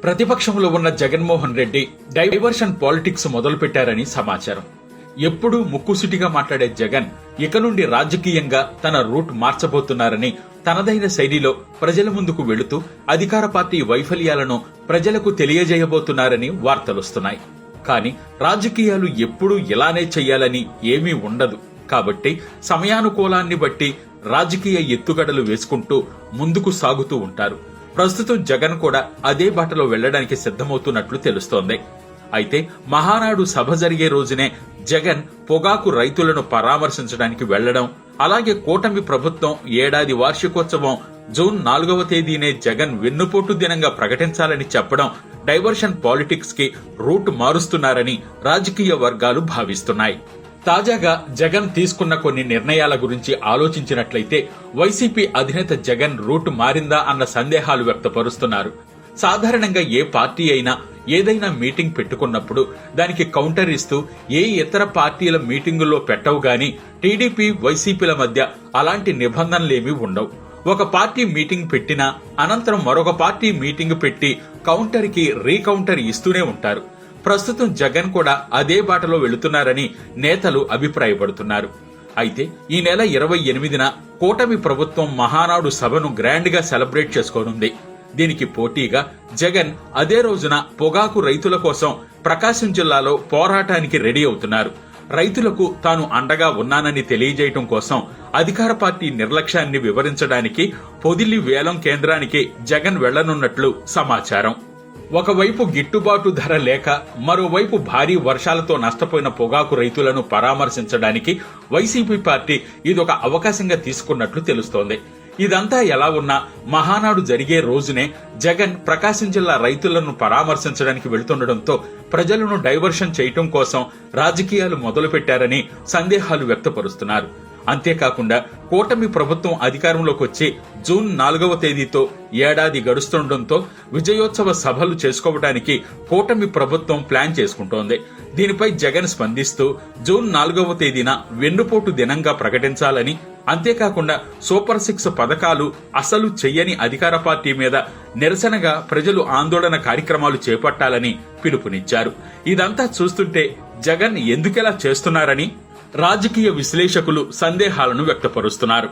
ప్రతిపక్షంలో ఉన్న Jaganmohan Reddy diversion politics మొదలుపెట్టారని సమాచారం. ఎప్పుడూ ముక్కుసూటిగా మాట్లాడే జగన్ ఇక నుండి రాజకీయంగా తన రూట్ మార్చబోతున్నారని, తనదైన శైలిలో ప్రజల ముందుకు వెళుతూ అధికార పార్టీ వైఫల్యాలను ప్రజలకు తెలియజేయబోతున్నారని వార్తలొస్తున్నాయి. కానీ రాజకీయాలు ఎప్పుడూ ఇలానే చెయ్యాలని ఏమీ ఉండదు. కాబట్టి సమయానుకూలాన్ని బట్టి రాజకీయ ఎత్తుగడలు వేసుకుంటూ ముందుకు సాగుతూ ఉంటారు. ప్రస్తుతం జగన్ కూడా అదే బాటలో వెళ్లడానికి సిద్ధమవుతున్నట్లు తెలుస్తోంది. అయితే మహానాడు సభ జరిగే రోజునే జగన్ పొగాకు రైతులను పరామర్శించడానికి వెళ్లడం, అలాగే కూటమి ప్రభుత్వం ఏడాది వార్షికోత్సవం జూన్ 4వ తేదీనే జగన్ వెన్నుపోటు దినంగా ప్రకటించాలని చెప్పడం డైవర్షన్ పాలిటిక్స్ కి రూట్ మారుస్తున్నారని రాజకీయ వర్గాలు భావిస్తున్నాయి. తాజాగా జగన్ తీసుకున్న కొన్ని నిర్ణయాల గురించి ఆలోచించినట్లయితే వైసీపీ అధినేత జగన్ రూట్ మారిందా అన్న సందేహాలు వ్యక్తపరుస్తున్నారు. సాధారణంగా ఏ పార్టీ అయినా ఏదైనా మీటింగ్ పెట్టుకున్నప్పుడు దానికి కౌంటర్ ఇస్తూ ఏ ఇతర పార్టీల మీటింగుల్లో పెట్టవు గాని టీడీపీ వైసీపీల మధ్య అలాంటి నిబంధనలేమీ ఉండవు. ఒక పార్టీ మీటింగ్ పెట్టినా అనంతరం మరొక పార్టీ మీటింగ్ పెట్టి కౌంటర్ కి రీకౌంటర్ ఇస్తూనే ఉంటారు. ప్రస్తుతం జగన్ కూడా అదే బాటలో వెళుతున్నారని నేతలు అభిప్రాయపడుతున్నారు. అయితే ఈ నెల 28న కూటమి ప్రభుత్వం మహానాడు సభను గ్రాండ్ గా సెలబ్రేట్ చేసుకోనుంది. దీనికి పోటీగా జగన్ అదే రోజున పొగాకు రైతుల కోసం ప్రకాశం జిల్లాలో పోరాటానికి రెడీ అవుతున్నారు. రైతులకు తాను అండగా ఉన్నానని తెలియజేయటం కోసం అధికార పార్టీ నిర్లక్ష్యాన్ని వివరించడానికి పొదిలి వేలం కేంద్రానికి జగన్ వెళ్లనున్నట్లు సమాచారం. ఒకవైపు గిట్టుబాటు ధర లేక మరోవైపు భారీ వర్షాలతో నష్టపోయిన పొగాకు రైతులను పరామర్శించడానికి వైసీపీ పార్టీ ఇదొక అవకాశంగా తీసుకున్నట్లు తెలుస్తోంది. ఇదంతా ఎలా ఉన్నా మహానాడు జరిగే రోజునే జగన్ ప్రకాశం జిల్లా రైతులను పరామర్శించడానికి వెళుతుండటంతో ప్రజలను డైవర్షన్ చేయటం కోసం రాజకీయాలు మొదలుపెట్టారని సందేహాలు వ్యక్తపరుస్తున్నారు. అంతేకాకుండా కూటమి ప్రభుత్వం అధికారంలోకి వచ్చి జూన్ 4వ తేదీతో ఏడాది గడుస్తుండటంతో విజయోత్సవ సభలు చేసుకోవడానికి కూటమి ప్రభుత్వం ప్లాన్ చేసుకుంటోంది. దీనిపై జగన్ స్పందిస్తూ జూన్ 4వ తేదీన వెన్నుపోటు దినంగా ప్రకటించాలని, అంతేకాకుండా సూపర్ 6 పథకాలు అసలు చెయ్యని అధికార పార్టీ మీద నిరసనగా ప్రజలు ఆందోళన కార్యక్రమాలు చేపట్టాలని పిలుపునిచ్చారు. ఇదంతా చూస్తుంటే జగన్ ఎందుకెలా చేస్తున్నారని రాజకీయ విశ్లేషకులు సందేహాలను వ్యక్తపరుస్తున్నారు.